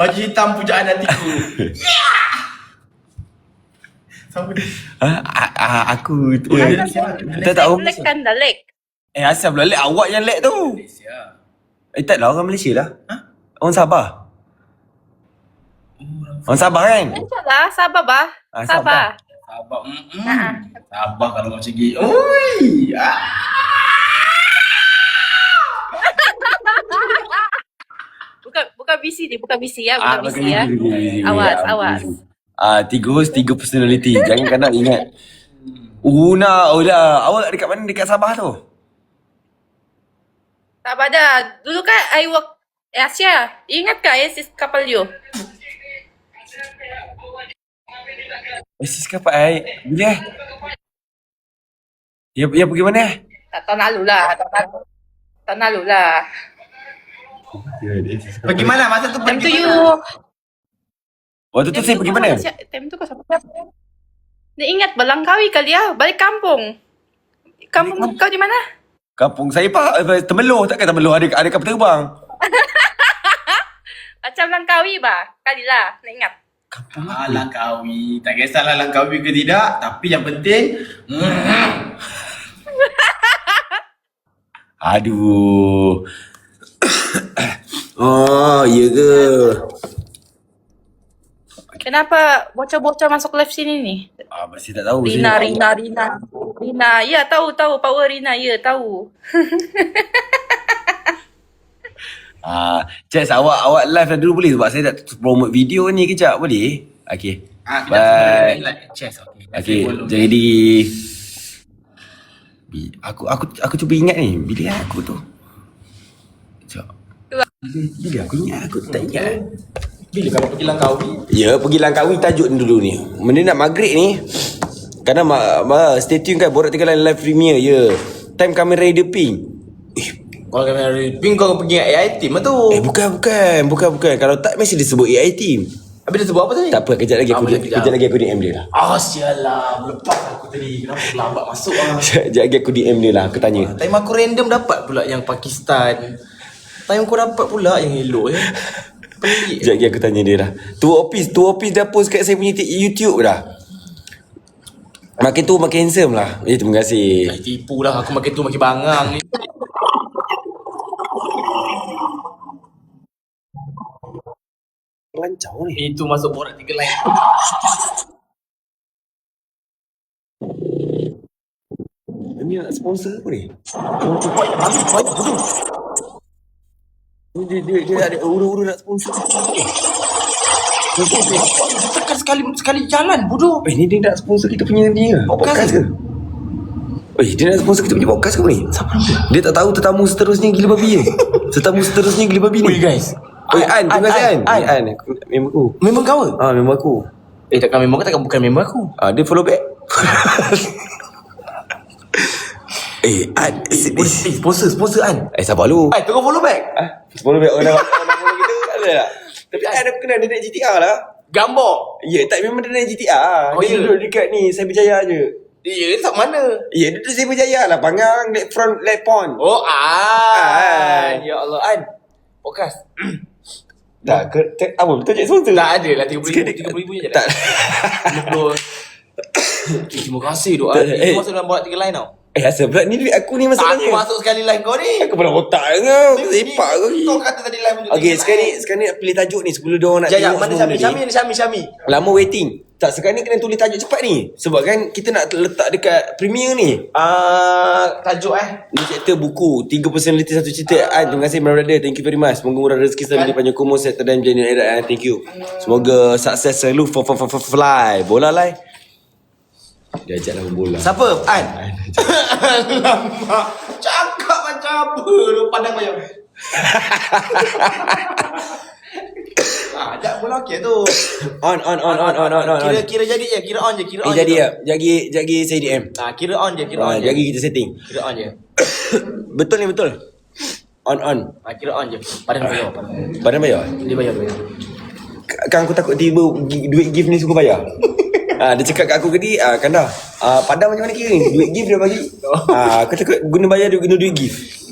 Baju hitam pujaan hatiku. Siapa dia? Aku Tak tahu. Lek kan dah lek. Asal pula lek awak yang lek tu. Malaysia. Tak lah orang Malaysia lah. Ha? Orang Sabah. Orang Sabah kan? Macam lah, Sabah bah. Ah, Sabah. Sabah. Ha. Sabah kalau macam gini. Oi. Bukan BC ni, bukan BC ya, Ah, bukan BC ya. Awas. Tiga personality. Jangan kena ingat. Una, awak dekat mana? Dekat Sabah tu? Tak pada. Dulu kan I work Asia. Ingat tak Asia kapal you? Sis kapal bila? Ya pergi mana? Tahun lalu lah. Tahun lalu lah. Pergi mana? Masa tu Time pergi tu you. Waktu tu saya pergi mana? Time tu kau siapa? Dia ingat Langkawi kali ya. Balik kampung. Kampung kau di mana? Kampung saya Temeloh. Takkan Temeloh ada kapal terbang? Macam Langkawi bah. Kali lah. Nak ingat. Langkawi. Tak kisahlah Langkawi ke tidak. Tapi yang penting Aduh. Oh, iya ke? Kenapa bocah-bocah masuk live sini ni? Masih tak tahu. Rina. Ya, tahu. Power Rina. Ya, tahu. Cez, awak live dah dulu boleh? Sebab saya nak promote video ni kejap, boleh? Okay. Bye. Okay, jadi aku cuba ingat ni. Bila aku tu? Sekejap. Bila aku ingat? Aku tak ingat. bila kalau pergi Langkawi? Ya, pergi Langkawi tajuk ni dulu ni. Benda nak maghrib ni. Kadang stay tune kan, Borak Tiga Line live premiere, ya. Time kami Rider Pink. Kalau kamera ripping kau pergi AI team lah tu. Bukan. Kalau tak mesti disebut AI team. Habis dia sebut apa tadi? Tak apa, kejap lagi aku DM dia lah. Sialah, lepas aku tadi. Kenapa lambat masuk lah. Sekejap lagi aku DM dia lah, aku tanya. Time aku random dapat pula yang Pakistan. Time kau dapat pula yang elok ya. Pelik. Sekejap lagi aku tanya dia lah. Tua Opis dah post kat saya punya YouTube dah. Makin tu makin handsome lah. Terima kasih. Tipu lah, aku makin tu makin bangang ni. Lancau ni. Itu masuk Borak Tiga Line. Ini nak sponsor apa ni? Dia ada uru-uru nak sponsor. Tekan sekali jalan bodoh. Ni dia nak sponsor kita punya ni ke? Podcast ke? Dia nak sponsor kita punya podcast ke ni? Siapa nama dia? Dia tak tahu tetamu seterusnya gila babi ni. Tetamu seterusnya gila babi ni. Oi guys. An, terima kasih An. Member aku. Member kau ke? Member aku. Takkan member kau, takkan bukan member aku. Dia follow back. An, Sponsor An. sabar lu. Tengok follow back. Follow back orang follow kita tak ada tak? Tapi An aku kenal dia naik GTR lah. Gambar. Ya, tak memang dia naik GTR. Oh, Dia ya? duduk dekat ni, Cyber Jaya je. Dia tak mana? Ya, dia duduk Cyber Jaya lah. Pangang, left front, left pond. Oh, An. Ya Allah, An. Podcast. Tak, apa betul je sponsor? Tak ada lah, 30,000 je Tak. 50. Terima kasih doa. Itu masuk dalam Borak Tiga Line tau. Asal pula ni duit aku ni Aku masalahnya. masuk sekali live kau ni. Aku pernah otak kau. Sepak kau ni. Kau kata tadi live untuk Okay, sekarang ni nak pilih tajuk ni sebelum dia orang nak Jap, tengok mana semua benda ni. Syami. Lama waiting. Tak, sekarang ni kena tulis tajuk cepat ni. Sebab kan kita nak letak dekat premiere ni. Tajuk Ni chapter buku 3 personality 1 cerita. Terima kasih my brother. Thank you very much. Semoga murah rezeki selalu di panjang umur, sehat dan menjadi erat. Thank you. Semoga sukses selalu fly. Bola lah. Dia ajak lawan bola. Siapa? An. Alamak. Cakap macam apa lu pandang bayang. Ajak bola okey tu. On. Kira jadi je, kira on je. Jadi ya. Jagi saya DM. Kira on je. Jagi kita setting. Kira on je. Betul ni betul. On. Kira on je. Padan bayar. Badan bayar? Dia bayar. Kan aku takut tiba duit gift ni suruh bayar. Dia cakap kat aku tadi, Kanda, Padang macam mana kira ni? Duit gift dia bagi. Aku takut guna bayar dia guna duit gift.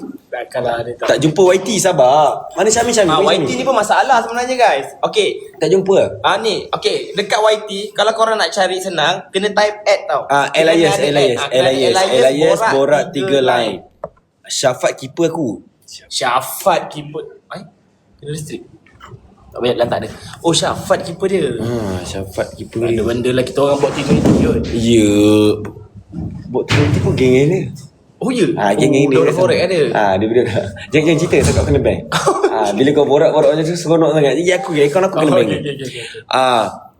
Kalau ada Tak jumpa YT, sabar. Mana Syami? YT ni pun masalah sebenarnya guys. Okay. Tak jumpa. Ni, okay, dekat YT kalau korang nak cari senang, kena type add tau. Kena Elias ada add. borak 3 line. Syafat keeper aku. Syafat keeper. Kena restrict. Tak payah lantak dia. Oh, Syafat keeper dia. Syafat keeper Ada dia. benda lah kita orang buat T20 kot. Ya. Bot 20 pun geng-geng dia. Oh ya? Geng-geng dia. Budak forex ada. Dia budak. Jangan cerita cakap kena ban. Bila kau borak-borak macam tu seronok sangat. Jadi aku kena ban.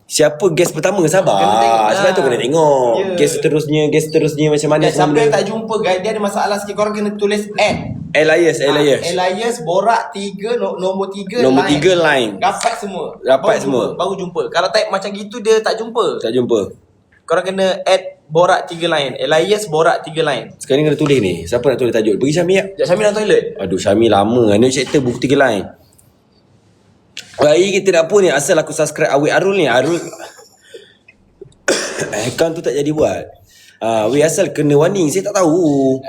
Siapa guest pertama? Sabar. Kena tengok lah. Sebab tu kena tengok. Ya. Guest seterusnya macam mana. Dan siapa yang tak jumpa guys, dia ada masalah sikit. Korang kena tulis add. Elias. Elias borak 3 nombor 3 Nombor 3 line. Rapat semua. Baru jumpa. Kalau type macam gitu dia tak jumpa. Tak jumpa. Korang kena add borak 3 line. Elias borak 3 line. Sekarang ni kena tulis ni. Siapa nak tulis tajuk? Bagi Syami tak? Sekejap Syamil dalam toilet. Aduh Syami lama. Ni chapter buku 3 line. Baik kita tak apa ni. Asal aku subscribe Awik Arul ni. Arul account tu tak jadi buat. Weh asal kena warning. Saya tak tahu.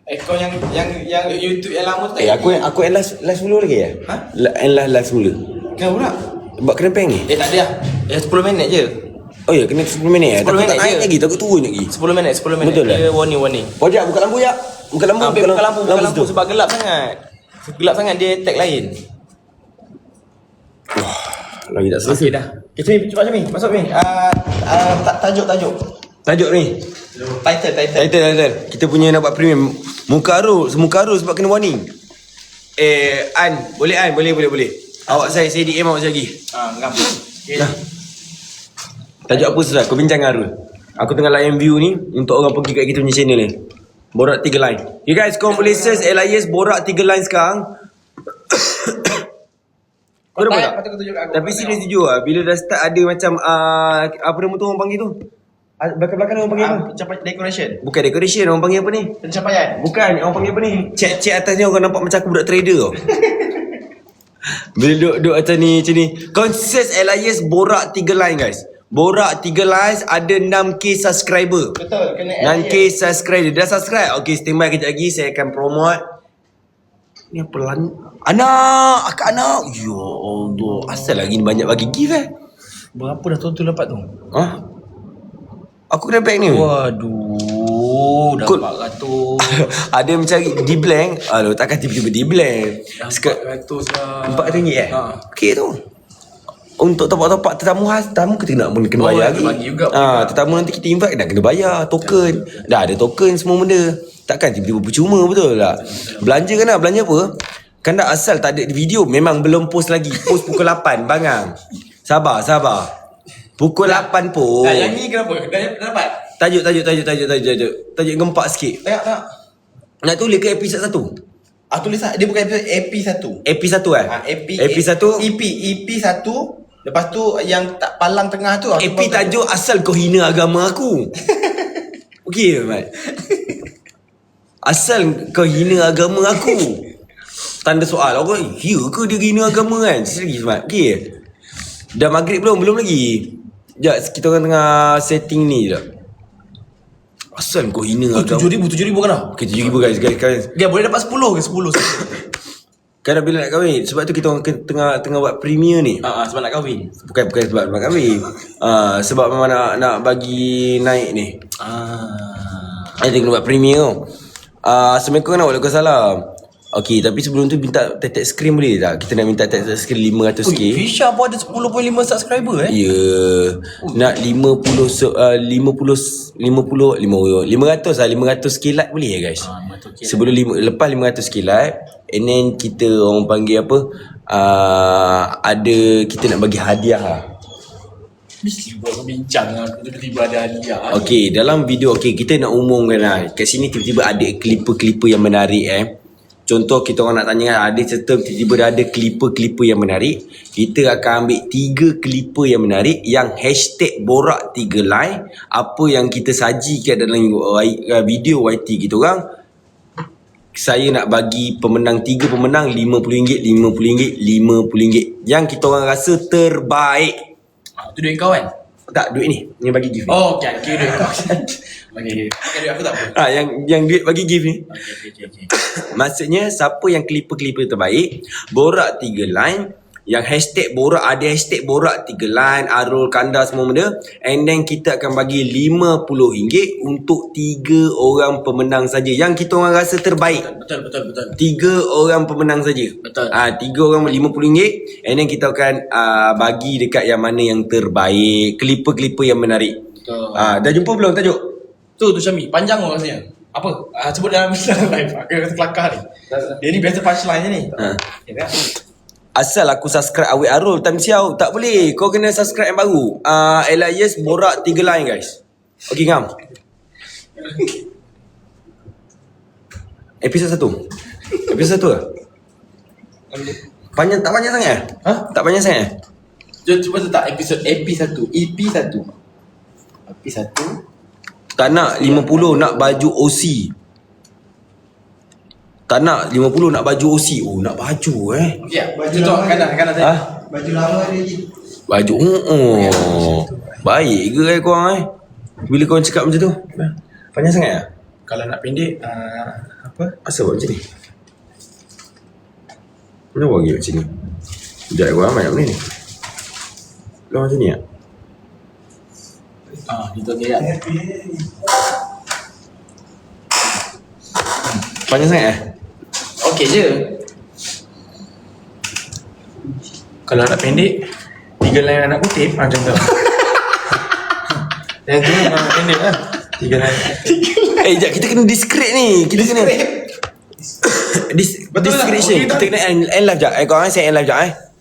Akaun yang YouTube yang lama tu tak Aku yang last mula lagi ya? Last mula. Kenapa pula? Buat kena peng ni? Tak ada lah. 10 minit je. Oh ya kena 10 minit 10 minit tak naik je. lagi. Takut turun lagi. 10 minit. Betul Dia warning. Pojak buka lampu ya. Buka lampu. Buka lampu situ. sebab gelap sangat. Gelap sangat dia tag lain. Lagi tak selesai. Okey dah. Cepat Syami. Masuk Syami. Tajuk. Tajuk ni. Title. Kita punya nak buat premium. Muka Arul sebab kena warning. Boleh. Awak saya DM awak lagi. Ngam. Okey. Dah. Tajuk apa Ustaz? Kau bincang dengan Arul. Aku tengah layan view ni untuk orang pergi kat kita punya channel ni. Borak 3 line. You guys, kau boleh search Elias Borak 3 line sekarang. Kau dapat tak? Tapi sini setuju lah. Bila dah start ada macam apa nama tu orang panggil tu? Belakang-belakang orang panggil apa? Decoration. Bukan decoration, orang panggil apa ni? Pencapaian. Bukan, orang panggil apa ni? Cek atas ni orang nampak macam aku budak trader tau. Bila duduk atas ni macam ni. Kau search Elias Borak 3 line guys. Borak 3 lines ada 6k subscriber. Betul, kena 6k subscriber. Dah subscribe? Okay, standby kejap lagi. Saya akan promote. Ni apa Akak anak. Ya Allah. Asal lagi ni banyak bagi gift Berapa dah tu dapat tu? Aku kena back ni. Waduh, Cool. dapat 100. Ada mencari di blank. Aduh, takkan tiba-tiba di blank. 400 lah. RM4 Okey tu. Untuk top-up tetamu kita nak kena bayar lagi. Bagi juga. Tetamu nanti kita invite dah kena bayar token. Dah ada token semua benda. Takkan tiba-tiba percuma, betul tak? Belanja kan nak belanja apa? Kan dah asal tak ada video, memang belum post lagi. Post pukul 8 bangang. Sabar. Pukul 8 pun. Yang ni kenapa? Dah dapat? Tajuk gempak sikit. Tengok. Nak tulis ke episod 1? Tulis dia bukan episode EP1. EP1 EP1 EP1. Lepas tu yang tak palang tengah tu EP tajuk asal kau hina agama aku. Okey Mat. Asal kau hina agama aku. Tanda soal. Orang ya ke dia hina agama kan? Serius Mat. Okey. Dah maghrib belum lagi. Sekejap kita orang tengah setting ni je. Asal kau hina agama. 7,000 kan dah? Okay 7,000 guys. Dia boleh dapat 10 ke 10? Kan dah bila nak kahwin. Sebab tu kita orang tengah buat premier ni. Sebab nak kahwin. Bukan sebab nak kahwin. Sebab memang nak bagi naik ni. Kita kena buat premier. Assalamualaikum Waalaikumsalam. Okey, tapi sebelum tu minta tag screen boleh tak? Kita nak minta tag screen 500k. Fisha pun ada 10.5 subscriber Ya. Nak 500 kilat boleh ya guys? 500k. Lepas 500k live, and then kita orang panggil apa? Ada kita nak bagi hadiah lah. Mesti buat bincang aku tiba-tiba ada hadiah. Okey, dalam video kita nak umumkan lah. Kat sini tiba-tiba ada klipper-klipper yang menarik Contoh kita orang nak tanya ada serta tiba-tiba dah ada klipper-klipper yang menarik. Kita akan ambil 3 klipper yang menarik yang hashtag borak 3 line. Apa yang kita sajikan dalam video YT kita orang. Saya nak bagi pemenang 3 pemenang RM50, RM50, RM50 yang kita orang rasa terbaik. Tu duit kau kan? Tak, duit ni yang bagi gift ni. Oh, okay. Kira duit kau. Okay, duit aku tak apa. Yang duit bagi gift ni. Okay. Maksudnya siapa yang clipper terbaik, borak 3 line, yang hashtag borak, ada hashtag borak 3 line, Arul, Kanda, semua benda, and then kita akan bagi RM50 untuk 3 orang pemenang saja yang kita orang rasa terbaik. Betul. 3 orang pemenang saja. Betul. 3 orang RM50, and then kita akan bagi dekat yang mana yang terbaik, klipper yang menarik. Betul. Dah jumpa belum tajuk? Tu Syami, panjang kau rasanya. Apa? Sebut dalam live. Aku kata kelakar ni. Dia ni biasa punchline je ni. Okay, tak? Asal aku subscribe Awet Arul time siau. Tak boleh. Kau kena subscribe yang baru. Elias borak 3 line guys. Okay ngam. Episod 1. Episod 1 lah. Tak panjang sangat? Tak panjang sangat? Cuba letak episod EP1. EP1. Tak nak 50 nak baju OC. Tak nak 50 nak baju OC. Oh nak baju Okay, baju tu kanan tadi. Baju lama ada lagi. Baju baik ke korang bila korang cakap macam tu? Panjang sangat lah? Kalau nak pendek apa? Asal buat macam ni? Kenapa bagi macam ni? Sekejap korang banyak benda ni. Kau macam ni tak? Itu dia. Panjang sangat Okey je. Kalau nak pendek 3 line anak kutip macam tu. Yang tu nak pendek lah. 3 line. Sekejap kita kena discreet ni. Kita kena Betul lah. description. Okay, Kita kena end live sekejap. Korang saya end live sekejap